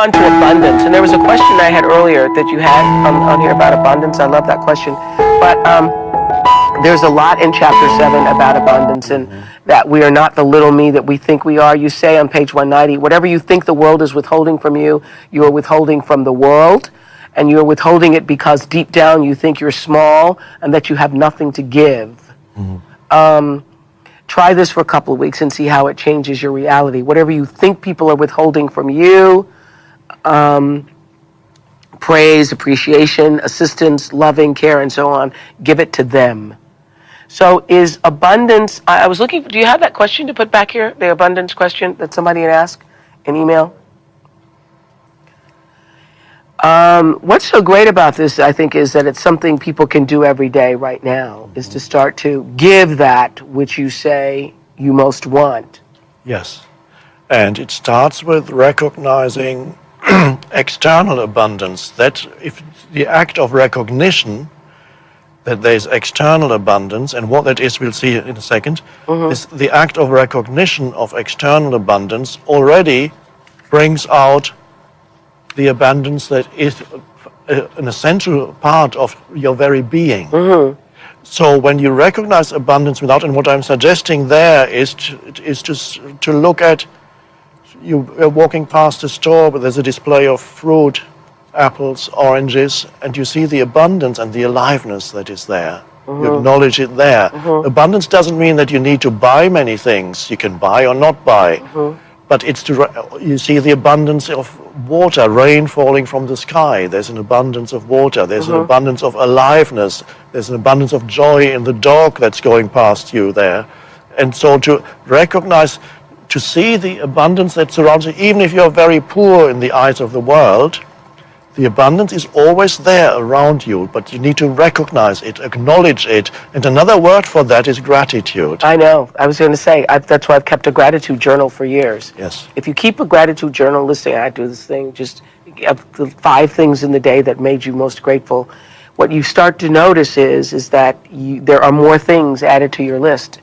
On to abundance, and there was a question I had earlier that you had on here about abundance. I love that question, but there's a lot in chapter 7 about abundance, and that we are not the little me that we think we are. You say on page 190, whatever you think the world is withholding from you, you are withholding from the world, and you're withholding it because deep down you think you're small and that you have nothing to give. Try this for a couple of weeks and see how it changes your reality. Whatever you think people are withholding from you, praise, appreciation, assistance, loving, care, and so on, give it to them. So is abundance, I was looking, do you have that question to put back here? The abundance question that somebody had asked in email? What's so great about this, I think, is that it's something people can do every day right now, is to start to give that which you say you most want. Yes. And it starts with recognizing external abundance. That if the act of recognition that there's external abundance, and what that is we'll see in a second, is the act of recognition of external abundance already brings out the abundance that is an essential part of your very being. So when you recognize abundance without, and what I'm suggesting there is just to look at, you're walking past a store where there's a display of fruit, apples, oranges, and you see the abundance and the aliveness that is there. You acknowledge it there. Abundance doesn't mean that you need to buy many things. You can buy or not buy. But it's you see the abundance of water, rain falling from the sky. There's an abundance of water. There's an abundance of aliveness. There's an abundance of joy in the dog that's going past you there. And so to recognize, to see the abundance that surrounds you, even if you're very poor in the eyes of the world, the abundance is always there around you, but you need to recognize it, acknowledge it. And another word for that is gratitude. I know. I was going to say, that's why I've kept a gratitude journal for years. Yes. If you keep a gratitude journal, listen, I do this thing, just the 5 things in the day that made you most grateful. What you start to notice is that there are more things added to your list,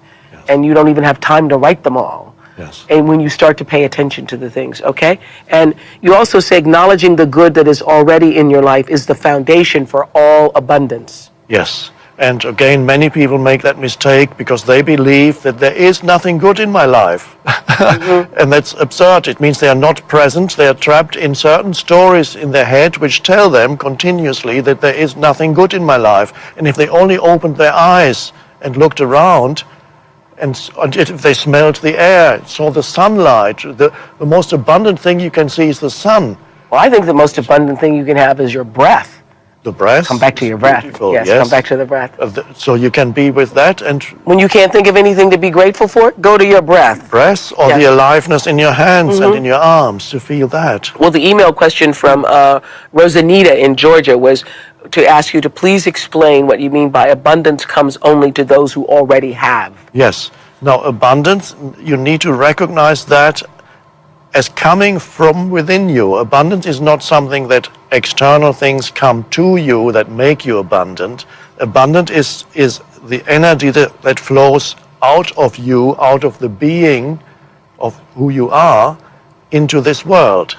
and you don't even have time to write them all. Yes. And when you start to pay attention to the things, okay? And you also say acknowledging the good that is already in your life is the foundation for all abundance. Yes. And again, many people make that mistake because they believe that there is nothing good in my life. And that's absurd. It means they are not present. They are trapped in certain stories in their head which tell them continuously that there is nothing good in my life. And if they only opened their eyes and looked around, and if they smelled the air, saw the sunlight, the most abundant thing you can see is the sun. Well, I think the most abundant thing you can have is your breath. The breath? Come back to your breath. Yes, come back to the breath. So you can be with that. And when you can't think of anything to be grateful for, go to your breath. Breath, or the aliveness in your hands and in your arms, to feel that. Well, the email question from Rosanita in Georgia was to ask you to please explain what you mean by abundance comes only to those who already have. Yes. Now, abundance, you need to recognize that as coming from within you. Abundance is not something that external things come to you that make you abundant. Abundant is the energy that flows out of you, out of the being of who you are, into this world.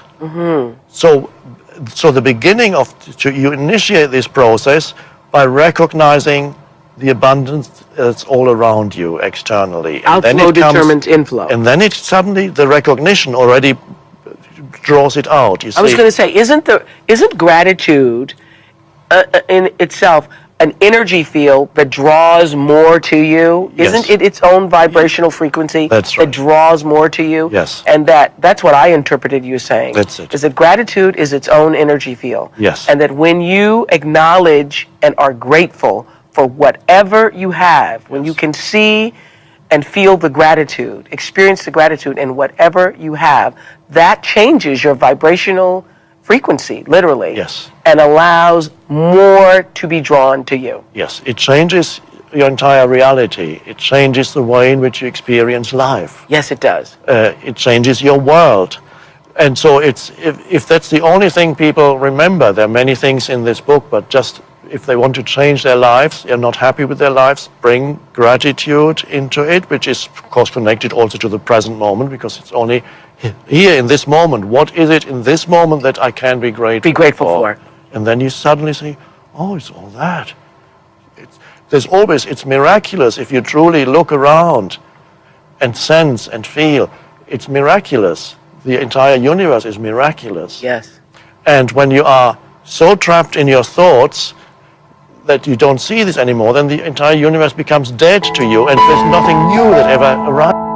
So the beginning you initiate this process by recognizing the abundance that's all around you externally. Outflow determines inflow. And then it suddenly, the recognition already draws it out. You see? I was going to say, isn't gratitude in itself an energy field that draws more to you? Isn't it its own vibrational frequency that draws more to you? Yes. And that's what I interpreted you saying. That's it. Is that gratitude is its own energy field. Yes. And that when you acknowledge and are grateful for whatever you have, when you can see and feel the gratitude, experience the gratitude in whatever you have, that changes your vibrational frequency, literally. Yes. And allows more to be drawn to you. Yes, it changes your entire reality. It changes the way in which you experience life. Yes, it does. It changes your world. And so if that's the only thing people remember, there are many things in this book, but just if they want to change their lives, they're not happy with their lives, bring gratitude into it, which is, of course, connected also to the present moment, because it's only here in this moment, what is it in this moment that I can be grateful for? And then you suddenly say, oh, it's all that. It's miraculous if you truly look around and sense and feel. It's miraculous. The entire universe is miraculous. Yes. And when you are so trapped in your thoughts that you don't see this anymore, then the entire universe becomes dead to you, and there's nothing new that ever arises.